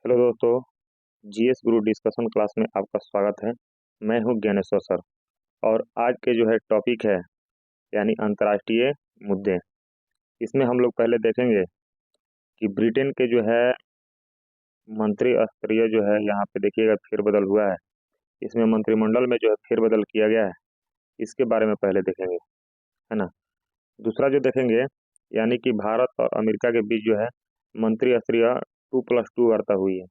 Hello दोस्तों, GS गुरु discussion class में आपका स्वागत है। मैं हूं ज्ञानेश्वर सर और आज के जो है टॉपिक है यानी अंतर्राष्ट्रीय मुद्दे। इसमें हम लोग पहले देखेंगे कि ब्रिटेन के जो है मंत्री स्तरीय जो है यहाँ पे देखिएगा फेरबदल हुआ है। इसमें मंत्रिमंडल में जो है फेरबदल किया गया है, इसके बारे में पहले देखेंगे, है ना। दूसरा जो देखेंगे यानी कि भारत और अमेरिका के बीच जो है मंत्री स्तरीय 2+2 वार्ता हुई है।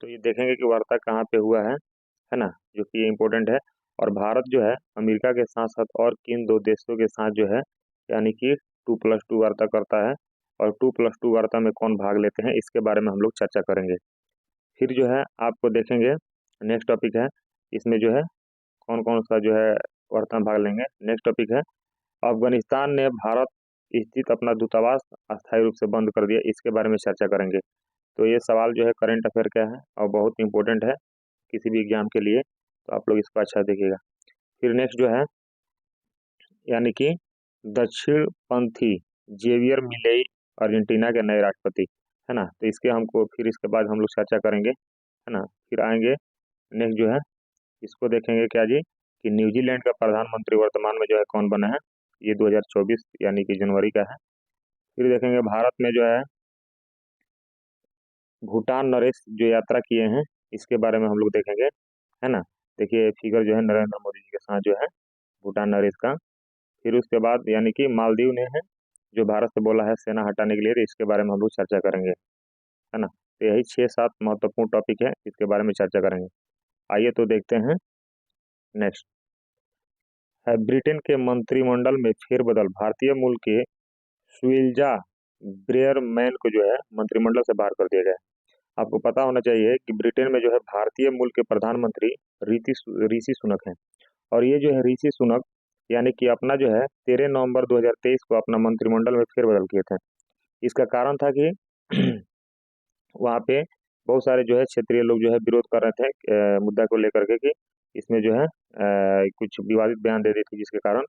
तो ये देखेंगे कि वार्ता कहाँ पे हुआ है ना, जो कि ये इम्पोर्टेंट है। और भारत जो है अमेरिका के साथ साथ और किन दो देशों के साथ जो है यानी कि 2+2 वार्ता करता है और 2+2 वार्ता में कौन भाग लेते हैं, इसके बारे में हम लोग चर्चा करेंगे। फिर जो है आपको देखेंगे नेक्स्ट टॉपिक है, इसमें जो है कौन कौन सा जो है वार्ता में भाग लेंगे। नेक्स्ट टॉपिक है अफगानिस्तान ने भारत स्थित अपना दूतावास अस्थायी रूप से बंद कर दिया, इसके बारे में चर्चा करेंगे। तो ये सवाल जो है करंट अफेयर का है और बहुत इंपॉर्टेंट है किसी भी एग्जाम के लिए, तो आप लोग इसको अच्छा देखिएगा। फिर नेक्स्ट जो है यानी कि दक्षिणपंथी जेवियर मिलेई अर्जेंटीना के नए राष्ट्रपति, है ना। तो इसके हमको फिर इसके बाद हम लोग चर्चा करेंगे, है ना। फिर आएंगे नेक्स्ट जो है इसको देखेंगे क्या जी कि न्यूजीलैंड का प्रधानमंत्री वर्तमान में जो है कौन बना है, ये 2024 यानी कि जनवरी का है। फिर देखेंगे भारत में जो है भूटान नरेश जो यात्रा किए हैं, इसके बारे में हम लोग देखेंगे, है ना। देखिए फिगर जो है नरेंद्र मोदी जी के साथ जो है भूटान नरेश का। फिर उसके बाद यानी कि मालदीव ने है जो भारत से बोला है सेना हटाने के लिए, तो इसके बारे में हम लोग चर्चा करेंगे, है ना। तो यही 6-7 महत्वपूर्ण टॉपिक है, इसके बारे में चर्चा करेंगे। आइए तो देखते हैं नेक्स्ट है ब्रिटेन के मंत्रिमंडल में फेरबदल, भारतीय मूल के सुइल्जा ब्रेयरमैन को जो है मंत्रिमंडल से बाहर कर दिया गया है। आपको पता होना चाहिए कि ब्रिटेन में जो है भारतीय मूल के प्रधानमंत्री ऋषि सुनक हैं। और ये जो है ऋषि सुनक यानी कि अपना जो है 13 नवंबर 2023 को अपना मंत्रिमंडल में फेरबदल किए थे। इसका कारण था कि वहाँ पे बहुत सारे जो है क्षेत्रीय लोग जो है विरोध कर रहे थे मुद्दा को लेकर के कि इसमें जो है कुछ विवादित बयान दे दी थी, जिसके कारण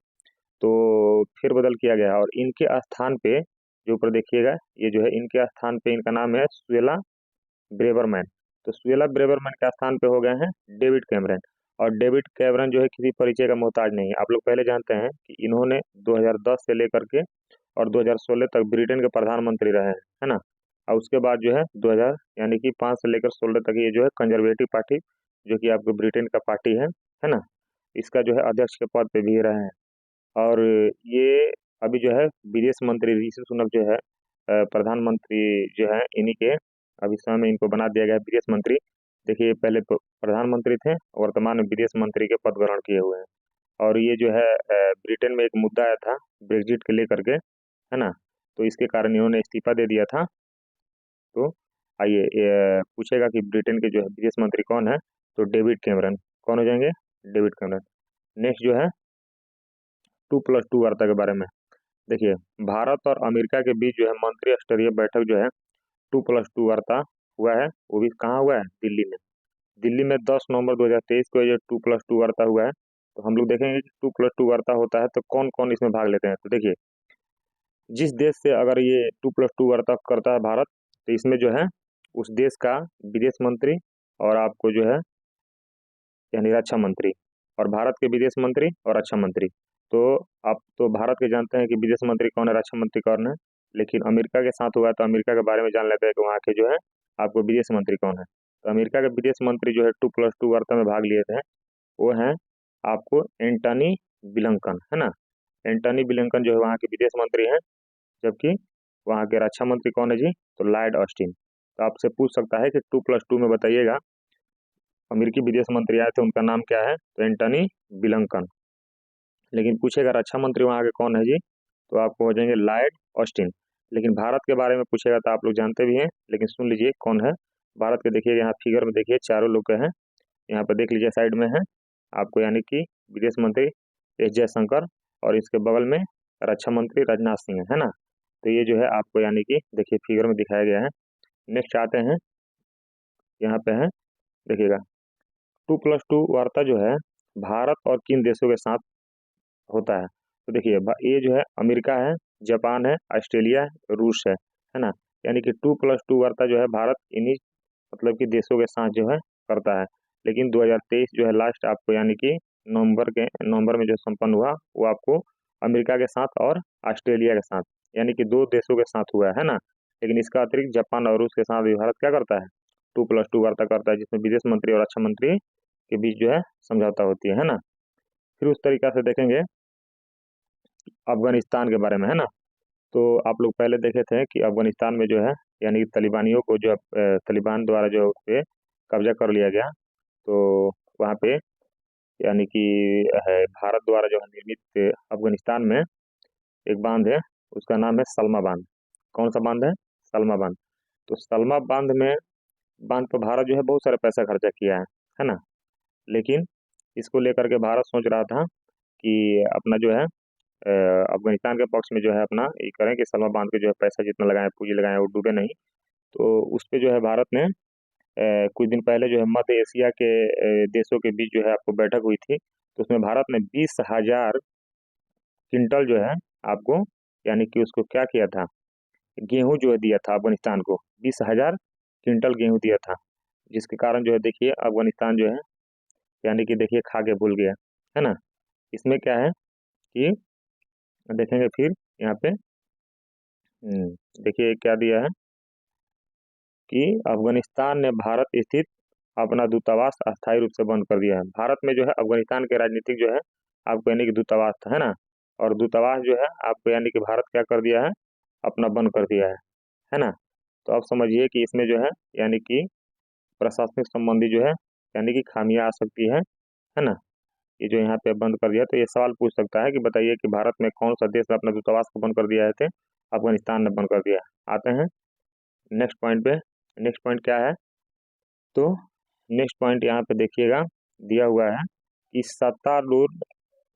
तो फेरबदल किया गया। और इनके स्थान पे जो ऊपर देखिएगा ये जो है इनके स्थान पे इनका नाम है सुएला ब्रेवरमैन। तो सुएला ब्रेवरमैन के स्थान पे हो गए हैं डेविड कैमरन। और डेविड कैमरन जो है किसी परिचय का मोहताज नहीं है। आप लोग पहले जानते हैं कि इन्होंने 2010 से लेकर के और 2016 तक ब्रिटेन के प्रधानमंत्री रहे हैं, है ना। और उसके बाद जो है 2000 यानी कि 5 से लेकर 16 तक ये जो है कंजर्वेटिव पार्टी, जो कि आपको ब्रिटेन का पार्टी है ना, इसका जो है अध्यक्ष के पद पे भी रहे हैं। और ये अभी जो है विदेश मंत्री ऋषि सुनक जो है प्रधानमंत्री जो है इन्हीं के अभी समय में इनको बना दिया गया है विदेश मंत्री। देखिए पहले प्रधानमंत्री थे, वर्तमान में विदेश मंत्री के पद ग्रहण किए हुए हैं। और ये जो है ब्रिटेन में एक मुद्दा आया था ब्रेग्जिट के लेकर के, है ना। तो इसके कारण इन्होंने इस्तीफा दे दिया था। तो आइए पूछेगा कि ब्रिटेन के जो है विदेश मंत्री कौन है, तो डेविड कैमरन। कौन हो जाएंगे? David Cameron. नेक्स्ट जो है 2+2 वार्ता के बारे में देखिए, भारत और अमेरिका के बीच जो है मंत्री स्तरीय बैठक जो है 2+2 वार्ता हुआ है, वो भी कहाँ हुआ है? दिल्ली में। दिल्ली में 10 नवंबर 2023 को ये 2+2 वार्ता हुआ है। तो हम लोग देखेंगे कि 2+2 वार्ता होता है तो कौन कौन इसमें भाग लेते हैं। तो देखिए जिस देश से अगर ये 2+2 वार्ता करता है भारत, तो इसमें जो है उस देश का विदेश मंत्री और आपको जो है यानी रक्षा मंत्री, और भारत के विदेश मंत्री और रक्षा मंत्री। तो आप तो भारत के जानते हैं कि विदेश मंत्री कौन है, रक्षा मंत्री कौन है, लेकिन अमेरिका के साथ हुआ है तो अमेरिका के बारे में जान लेते हैं कि वहाँ के जो है आपको विदेश मंत्री कौन है। तो अमेरिका के विदेश मंत्री जो है 2+2 वार्ता में भाग लिए थे, वो हैं आपको एंटनी बिलंकन, है ना। एंटनी बिलंकन जो है वहाँ के विदेश मंत्री हैं, जबकि वहाँ के रक्षा मंत्री कौन है जी, तो लॉयड ऑस्टिन। तो आपसे पूछ सकता है कि 2+2 में बताइएगा अमेरिकी विदेश मंत्री आए थे, उनका नाम क्या है, तो एंटनी बिलंकन। लेकिन पूछेगा रक्षा मंत्री वहाँ के कौन है जी, तो आपको हो जाएंगे लॉयड ऑस्टिन। लेकिन भारत के बारे में पूछेगा तो आप लोग जानते भी हैं, लेकिन सुन लीजिए कौन है भारत के। देखिए यहाँ फिगर में देखिए चारों लोग के हैं, यहाँ पर देख लीजिए साइड में है आपको यानी कि विदेश मंत्री एस जयशंकर, और इसके बगल में रक्षा मंत्री राजनाथ सिंह है ना। तो ये जो है आपको यानी कि देखिए फिगर में दिखाया गया है। नेक्स्ट आते हैं, यहाँ पे है देखिएगा 2+2 वार्ता जो है भारत और किन देशों के साथ होता है। तो देखिए ये जो है अमेरिका है, जापान है, ऑस्ट्रेलिया है, रूस है ना। यानी कि 2+2 वार्ता जो है भारत इन्हीं मतलब कि देशों के साथ जो है करता है। लेकिन 2023 जो है लास्ट आपको यानी कि नवंबर में जो संपन्न हुआ वो आपको अमेरिका के साथ और ऑस्ट्रेलिया के साथ यानी कि दो देशों के साथ हुआ है ना। लेकिन इसका अतिरिक्त जापान और रूस के साथ भी भारत क्या करता है, 2+2 वार्ता करता है, जिसमें विदेश मंत्री और रक्षा मंत्री के बीच जो है समझौता होती है ना। फिर उस तरीका से देखेंगे अफगानिस्तान के बारे में, है ना। तो आप लोग पहले देखे थे कि अफगानिस्तान में जो है यानी कि तालिबानियों को जो तालिबान द्वारा जो उस पे कब्जा कर लिया गया। तो वहाँ पे यानी कि भारत द्वारा जो है निर्मित अफगानिस्तान में एक बांध है, उसका नाम है सलमा बांध। कौन सा बांध है? सलमा बांध। तो सलमा बांध पर भारत जो है बहुत सारा पैसा खर्चा किया है ना। लेकिन इसको लेकर के भारत सोच रहा था कि अपना जो है अफगानिस्तान के पक्ष में जो है अपना ये करें कि सलमा बांध के जो है पैसा जितना लगाए पूंजी लगाए वो डूबे नहीं। तो उस पे जो है भारत ने कुछ दिन पहले जो है मध्य एशिया के देशों के बीच जो है आपको बैठक हुई थी। तो उसमें भारत ने 20,000 क्विंटल जो है आपको यानी कि उसको क्या किया था, गेहूं जो है दिया था अफगानिस्तान को। 20,000 क्विंटल गेहूं दिया था, जिसके कारण जो है देखिए अफगानिस्तान जो है यानी कि देखिए खा के भूल गया, है ना। इसमें क्या है कि देखेंगे फिर यहाँ पे देखिए क्या दिया है कि अफगानिस्तान ने भारत स्थित अपना दूतावास अस्थायी रूप से बंद कर दिया है। भारत में जो है अफगानिस्तान के राजनीतिक जो है आपको यानी कि दूतावास था, है ना। और दूतावास जो है आपको यानी कि भारत क्या कर दिया है, अपना बंद कर दिया है ना। तो आप समझिए कि इसमें जो है यानी कि प्रशासनिक संबंधी जो है यानी कि खामियां आ सकती है ना। ये जो यहाँ पे बंद कर दिया, तो ये सवाल पूछ सकता है कि बताइए कि भारत में कौन सा देश ने अपना दूतावास को बंद कर दिया है, थे अफगानिस्तान ने बंद कर दिया। आते हैं नेक्स्ट पॉइंट पे। नेक्स्ट पॉइंट क्या है, तो नेक्स्ट पॉइंट यहाँ पे देखिएगा दिया हुआ है कि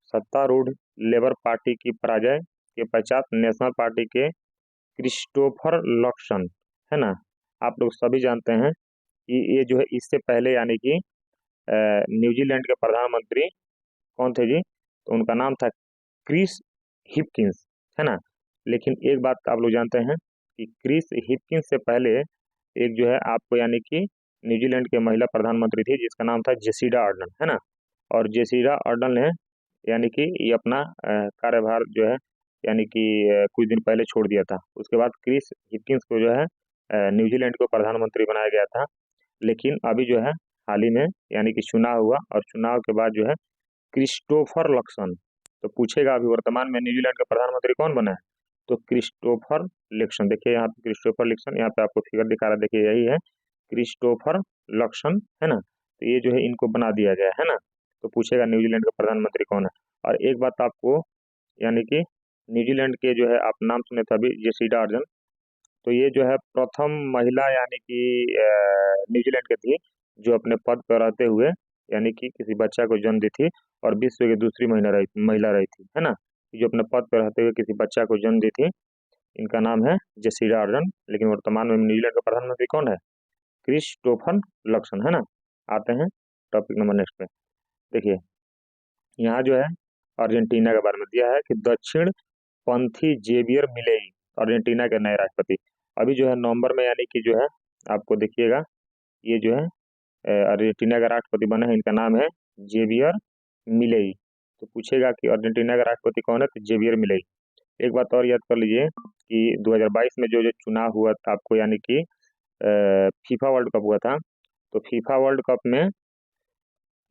सत्तारूढ़ लेबर पार्टी की पराजय के पश्चात नेशनल पार्टी के क्रिस्टोफर लक्सन, है ना। आप लोग सभी जानते हैं कि ये जो है इससे पहले यानी कि न्यूजीलैंड के प्रधानमंत्री कौन थे जी, तो उनका नाम था क्रिस हिपकिंस, है ना। लेकिन एक बात आप लोग जानते हैं कि क्रिस हिपकिंस से पहले एक जो है आपको यानी कि न्यूजीलैंड के महिला प्रधानमंत्री थी जिसका नाम था जेसिडा अर्डन, है ना। और जेसिडा अर्डन ने यानी कि ये अपना कार्यभार जो है यानी कि कुछ दिन पहले छोड़ दिया था। उसके बाद क्रिस हिपकिंस को जो है न्यूजीलैंड को प्रधानमंत्री बनाया गया था। लेकिन अभी जो है हाल ही में यानी कि चुनाव हुआ और चुनाव के बाद जो है क्रिस्टोफर लक्सन, तो पूछेगा अभी वर्तमान में न्यूजीलैंड का प्रधानमंत्री कौन बना है, तो क्रिस्टोफर लक्सन। देखिए यहाँ पे क्रिस्टोफर लक्सन, यहाँ पे आपको फिगर दिखा रहा है, देखिए यही है क्रिस्टोफर लक्सन, है ना। तो ये जो है इनको बना दिया गया है ना। तो पूछेगा न्यूजीलैंड का प्रधानमंत्री कौन है। और एक बात आपको यानी कि न्यूजीलैंड के जो है आप नाम सुने थे अभी जेसिडा अर्जन, तो ये जो है प्रथम महिला यानी कि न्यूजीलैंड की थी जो अपने पद पर रहते हुए यानी कि किसी बच्चा को जन्म दी थी और विश्व की दूसरी महिला रही थी, है ना। जो अपने पद पर रहते हुए किसी बच्चा को जन्म दी थी, इनका नाम है जेसिडा अर्डन। लेकिन वर्तमान में न्यूजीलैंड का प्रधानमंत्री कौन है, क्रिस्टोफर लक्सन, है ना। आते हैं टॉपिक नंबर नेक्स्ट पे। देखिए यहाँ जो है अर्जेंटीना के बारे में दिया है कि दक्षिण पंथी जेवियर मिलेई अर्जेंटीना के नए राष्ट्रपति। अभी जो है नवंबर में यानी कि जो है आपको देखिएगा ये जो है अर्जेंटीना का राष्ट्रपति बने हैं, इनका नाम है जेवियर मिलेई। तो पूछेगा कि अर्जेंटीना का राष्ट्रपति कौन है, तो जेवियर मिलेई। एक बात और याद कर लीजिए कि 2022 में जो जो चुनाव हुआ था आपको यानी कि फीफा वर्ल्ड कप हुआ था, तो फीफा वर्ल्ड कप में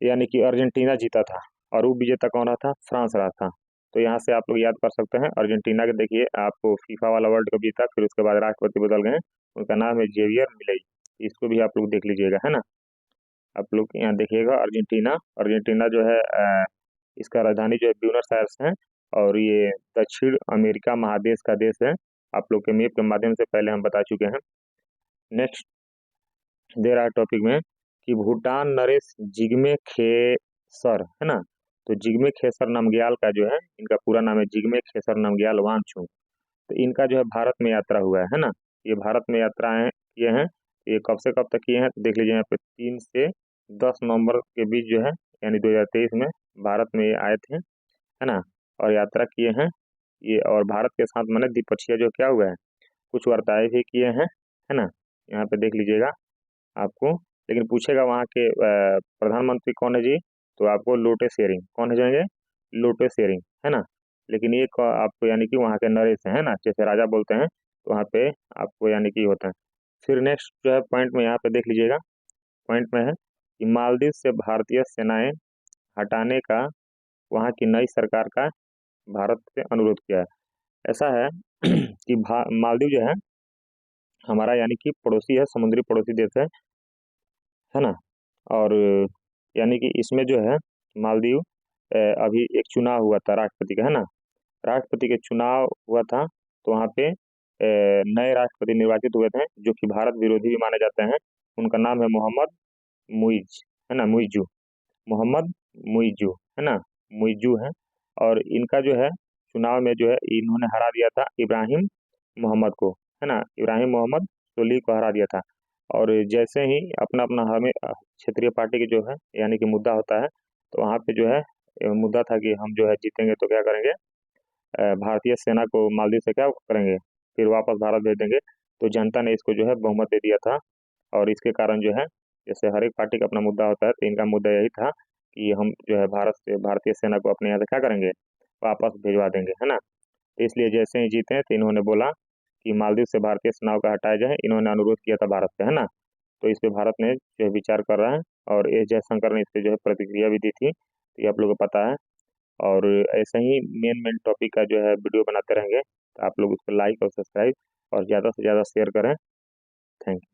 यानी कि अर्जेंटीना जीता था और उप विजेता कौन रहा था, फ्रांस रहा था। तो यहाँ से आप लोग याद कर सकते हैं अर्जेंटीना के, देखिए आपको फीफा वाला वर्ल्ड कप जीता, फिर उसके बाद राष्ट्रपति बदल गए, उनका नाम है जेवियर मिलेई। इसको भी आप लोग देख लीजिएगा, है ना। आप लोग यहाँ देखिएगा अर्जेंटीना, अर्जेंटीना जो है इसका राजधानी जो है ब्यूनस आयर्स है और ये दक्षिण अमेरिका महादेश का देश है। आप लोग के मैप के माध्यम से पहले हम बता चुके हैं। नेक्स्ट दे रहा है टॉपिक में कि भूटान नरेश जिग्मे खेसर, है ना। तो जिग्मे खेसर नामग्याल का जो है इनका पूरा नाम है जिग्मे खेसर नामग्याल वांगचुक। तो इनका जो है भारत में यात्रा हुआ है ना। ये भारत में यात्राएं किए हैं। ये कब से कब तक किए हैं, तो देख लीजिए यहाँ पे 3 से 10 नवंबर के बीच जो है यानी 2023 में भारत में ये आए थे, है ना। और यात्रा किए हैं ये, और भारत के साथ मैंने द्विपक्षीय जो क्या हुआ है कुछ वार्ताएं भी किए हैं, है ना। यहाँ पे देख लीजिएगा आपको, लेकिन पूछेगा वहाँ के प्रधानमंत्री कौन है जी, तो आपको लोटे शेरिंग, कौन है जाएंगे, लोटे शेरिंग, है ना। लेकिन ये आपको यानी कि वहाँ के नरेश है ना, जैसे राजा बोलते हैं तो वहाँ पे आपको यानी कि होता है। फिर नेक्स्ट जो है पॉइंट में यहाँ पे देख लीजिएगा, पॉइंट में है कि मालदीव से भारतीय सेनाएं हटाने का वहाँ की नई सरकार का भारत से अनुरोध किया है। ऐसा है कि मालदीव जो है हमारा यानी कि पड़ोसी है, समुद्री पड़ोसी देश है ना। और यानी कि इसमें जो है मालदीव अभी एक चुनाव हुआ था राष्ट्रपति का, है ना। राष्ट्रपति के चुनाव हुआ था तो वहाँ पे नए राष्ट्रपति निर्वाचित हुए थे जो कि भारत विरोधी भी माने जाते हैं। उनका नाम है मोहम्मद मुइज, है ना, मुइजू, मोहम्मद मुइजू, है ना, मुइजू है। और इनका जो है चुनाव में जो है इन्होंने हरा दिया था इब्राहिम मोहम्मद को, है ना, इब्राहिम मोहम्मद सोली को हरा दिया था। और जैसे ही अपना अपना हमें क्षेत्रीय पार्टी के जो है यानी कि मुद्दा होता है, तो वहाँ पे जो है मुद्दा था कि हम जो है जीतेंगे तो क्या करेंगे, भारतीय सेना को मालदीव से क्या करेंगे, फिर वापस भारत भेज देंगे। तो जनता ने इसको जो है बहुमत दे दिया था। और इसके कारण जो है जैसे हर एक पार्टी का अपना मुद्दा होता है, तो इनका मुद्दा यही था कि हम जो है भारत से भारतीय सेना को अपने यहाँ से क्या करेंगे, वापस भिजवा देंगे, है ना। तो इसलिए जैसे ही जीते तो इन्होंने बोला कि मालदीव से भारतीय सेनाओं का हटाया जाए, इन्होंने अनुरोध किया था भारत से, है ना। तो इस पे भारत ने जो है विचार कर रहा है। और एस जयशंकर ने इस पे जो है प्रतिक्रिया भी दी थी, तो ये आप लोगों को पता है। और ऐसे ही मेन मेन टॉपिक का जो है वीडियो बनाते रहेंगे, तो आप लोग उसको लाइक और सब्सक्राइब और ज़्यादा से ज़्यादा शेयर करें। Thank you.